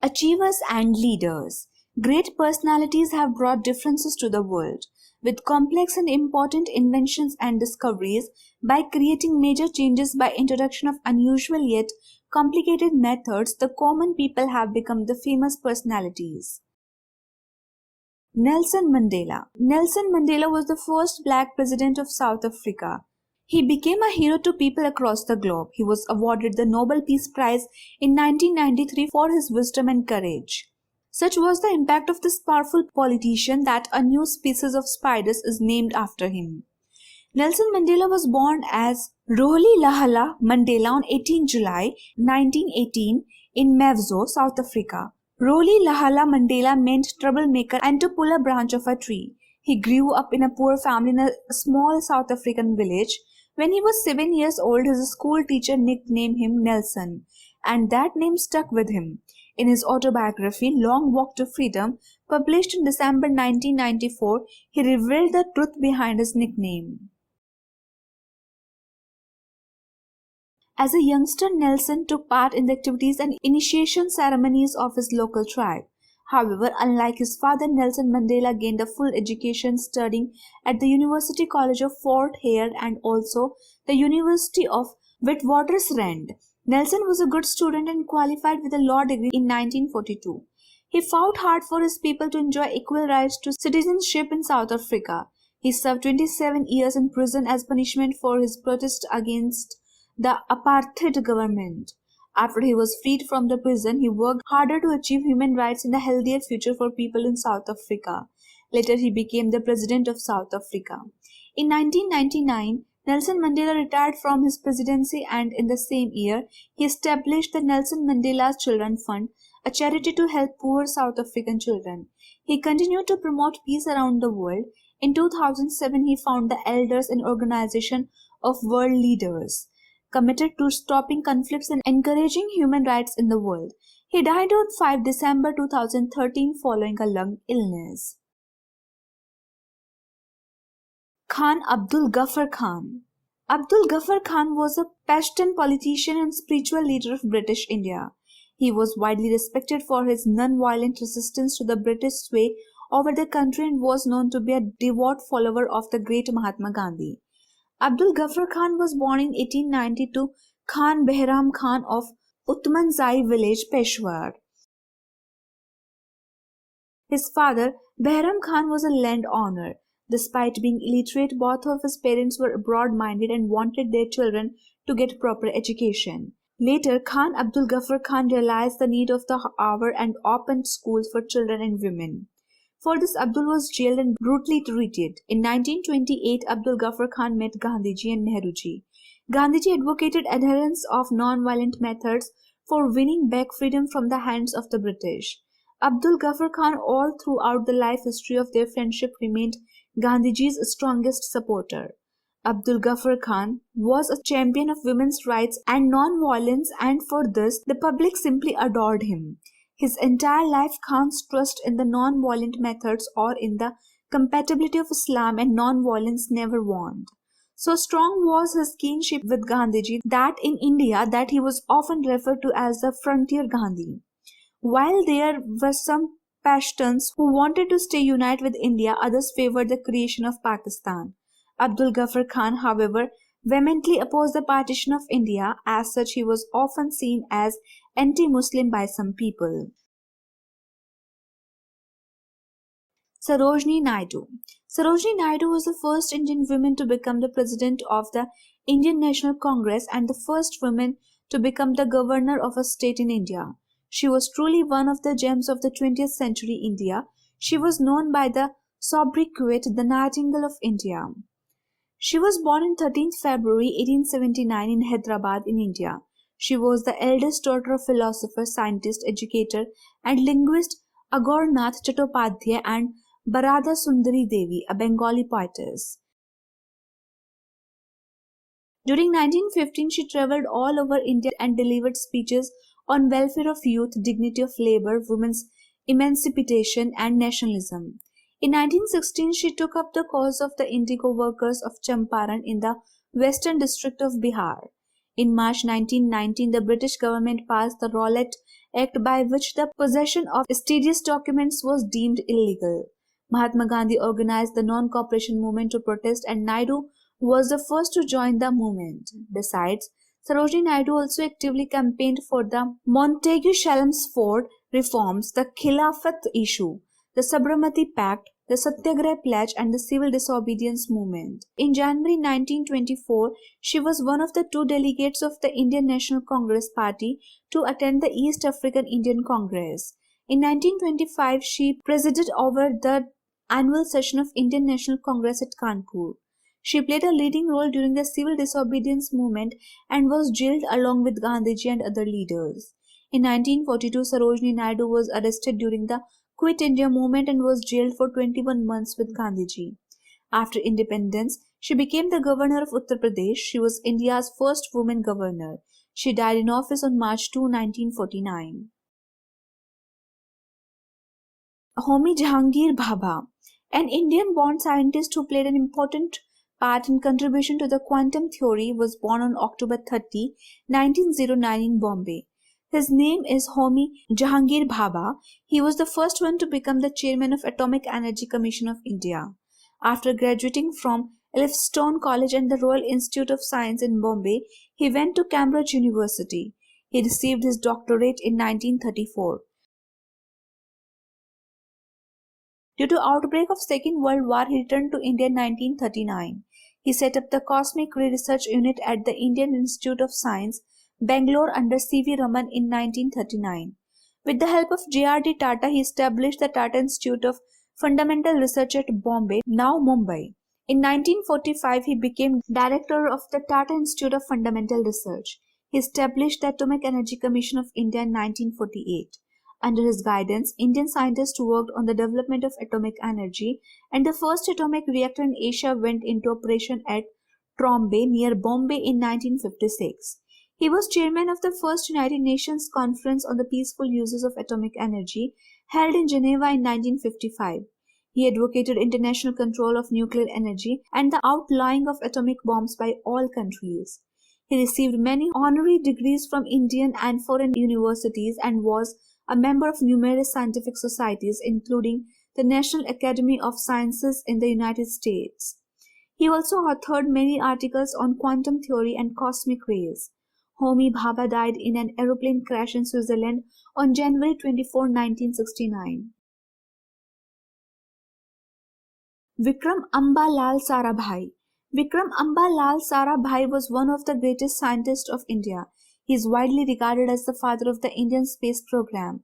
Achievers and leaders. Great personalities have brought differences to the world, with complex and important inventions and discoveries, by creating major changes by introduction of unusual yet complicated methods. The common people have become the famous personalities. Nelson Mandela. Nelson Mandela was the first black president of South Africa. He became a hero to people across the globe. He was awarded the Nobel Peace Prize in 1993 for his wisdom and courage. Such was the impact of this powerful politician that a new species of spiders is named after him. Nelson Mandela was born as Rolihlahla Mandela on 18 July 1918 in Mvezo, South Africa. Rolihlahla Mandela meant troublemaker and to pull a branch of a tree. He grew up in a poor family in a small South African village. When he was 7 years old, his school teacher nicknamed him Nelson, and that name stuck with him. In his autobiography, Long Walk to Freedom, published in December 1994, he revealed the truth behind his nickname. As a youngster, Nelson took part in the activities and initiation ceremonies of his local tribe. However, unlike his father, Nelson Mandela gained a full education studying at the University College of Fort Hare and also the University of Witwatersrand. Nelson was a good student and qualified with a law degree in 1942. He fought hard for his people to enjoy equal rights to citizenship in South Africa. He served 27 years in prison as punishment for his protest against the apartheid government. After he was freed from the prison, he worked harder to achieve human rights and a healthier future for people in South Africa. Later, he became the president of South Africa. In 1999, Nelson Mandela retired from his presidency, and in the same year, he established the Nelson Mandela Children Fund, a charity to help poor South African children. He continued to promote peace around the world. In 2007, he founded the Elders, an organization of world leaders committed to stopping conflicts and encouraging human rights in the world. He died on 5 December 2013 following a lung illness. Khan Abdul Ghaffar Khan. Abdul Ghaffar Khan was a Pashtun politician and spiritual leader of British India. He was widely respected for his non-violent resistance to the British sway over the country and was known to be a devout follower of the great Mahatma Gandhi. Abdul Ghaffar Khan was born in 1890 to Khan Behram Khan of Utmanzai village, Peshawar. His father, Behram Khan, was a landowner. Despite being illiterate, both of his parents were broad-minded and wanted their children to get proper education. Later, Khan Abdul Ghaffar Khan realized the need of the hour and opened schools for children and women. For this, Abdul was jailed and brutally treated. In 1928, Abdul Ghaffar Khan met Gandhiji and Nehruji. Gandhiji advocated adherence of non-violent methods for winning back freedom from the hands of the British. Abdul Ghaffar Khan, all throughout the life history of their friendship, remained Gandhiji's strongest supporter. Abdul Ghaffar Khan was a champion of women's rights and non-violence, and for this, the public simply adored him. His entire life, Khan's trust in the non-violent methods or in the compatibility of Islam and non-violence never waned. So strong was his kinship with Gandhiji that in India that he was often referred to as the frontier Gandhi. While there were some Pashtuns who wanted to stay united with India, others favored the creation of Pakistan. Abdul Ghaffar Khan, however, vehemently opposed the partition of India. As such, he was often seen as anti-Muslim by some people. Sarojini Naidu. Sarojini Naidu was the first Indian woman to become the president of the Indian National Congress and the first woman to become the governor of a state in India. She was truly one of the gems of the 20th century India. She was known by the sobriquet the Nightingale of India. She was born on 13th February 1879 in Hyderabad in India. She was the eldest daughter of philosopher, scientist, educator and linguist Agornath Chattopadhyay and Barada Sundari Devi, a Bengali poetess. During 1915, she travelled all over India and delivered speeches on welfare of youth, dignity of labor, women's emancipation and nationalism. In 1916, she took up the cause of the indigo workers of Champaran in the western district of Bihar. In March 1919, the British government passed the Rowlatt act by which the possession of mysterious documents was deemed illegal. Mahatma Gandhi organized the non-cooperation movement to protest, and Naidu was the first to join the movement. Besides, Sarojini Naidu also actively campaigned for the Montagu-Chelmsford reforms, the Khilafat issue, the Sabarmati Pact, the Satyagraha Pledge, and the civil disobedience movement. In January 1924, she was one of the 2 delegates of the Indian National Congress Party to attend the East African Indian Congress. In 1925, she presided over the annual session of Indian National Congress at Kanpur. She played a leading role during the civil disobedience movement and was jailed along with Gandhiji and other leaders. In 1942, Sarojini Naidu was arrested during the Quit India movement and was jailed for 21 months with Gandhiji. After independence, she became the governor of Uttar Pradesh. She was India's first woman governor. She died in office on March 2, 1949. Homi Jahangir Bhabha, an Indian-born scientist who played an important part in contribution to the quantum theory, was born on October 30, 1909 in Bombay. His name is Homi Jahangir Bhabha. He was the first one to become the chairman of Atomic Energy Commission of India. After graduating from Elphinstone College and the Royal Institute of Science in Bombay, he went to Cambridge University. He received his doctorate in 1934. Due to outbreak of Second World War, he returned to India in 1939. He set up the Cosmic Ray Research Unit at the Indian Institute of Science, Bangalore, under C.V. Raman in 1939. With the help of J.R.D. Tata, he established the Tata Institute of Fundamental Research at Bombay, now Mumbai. In 1945, he became director of the Tata Institute of Fundamental Research. He established the Atomic Energy Commission of India in 1948. Under his guidance, Indian scientists worked on the development of atomic energy, and the first atomic reactor in Asia went into operation at Trombay near Bombay in 1956. He was chairman of the first United Nations Conference on the Peaceful Uses of Atomic Energy, held in Geneva in 1955. He advocated international control of nuclear energy and the outlawing of atomic bombs by all countries. He received many honorary degrees from Indian and foreign universities and was a member of numerous scientific societies, including the National Academy of Sciences in the United States. He also authored many articles on quantum theory and cosmic rays. Homi Bhabha died in an aeroplane crash in Switzerland on January 24, 1969. Vikram Ambalal Sarabhai. Vikram Ambalal Sarabhai was one of the greatest scientists of India. He is widely regarded as the father of the Indian space program.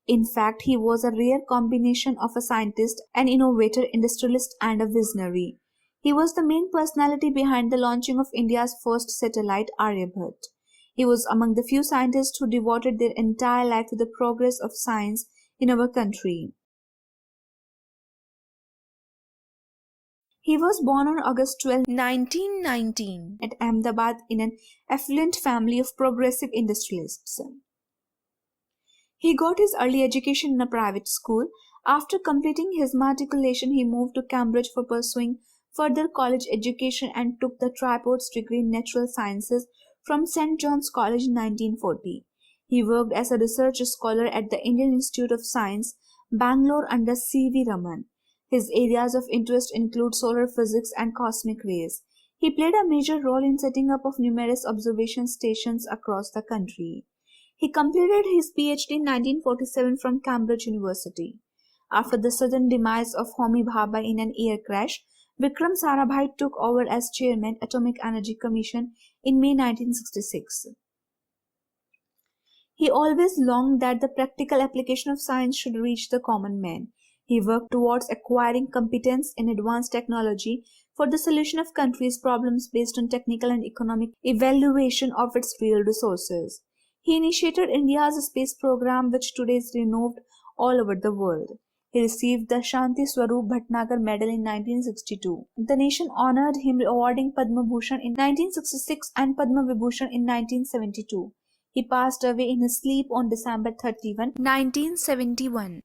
In fact, he was a rare combination of a scientist, an innovator, industrialist, and a visionary. He was the main personality behind the launching of India's first satellite, Aryabhat. He was among the few scientists who devoted their entire life to the progress of science in our country. He was born on August 12, 1919 at Ahmedabad in an affluent family of progressive industrialists. He got his early education in a private school. After completing his matriculation, he moved to Cambridge for pursuing further college education and took the Tripos degree in Natural Sciences from St. John's College in 1940. He worked as a research scholar at the Indian Institute of Science, Bangalore, under C.V. Raman. His areas of interest include solar physics and cosmic rays. He played a major role in setting up of numerous observation stations across the country. He completed his PhD in 1947 from Cambridge University. After the sudden demise of Homi Bhabha in an air crash, Vikram Sarabhai took over as chairman Atomic Energy Commission in May 1966. He always longed that the practical application of science should reach the common man. He worked towards acquiring competence in advanced technology for the solution of countries' problems based on technical and economic evaluation of its real resources. He initiated India's space program, which today is renowned all over the world. He received the Shanti Swarup Bhatnagar Medal in 1962. The nation honored him, awarding Padma Bhushan in 1966 and Padma Vibhushan in 1972. He passed away in his sleep on December 31, 1971.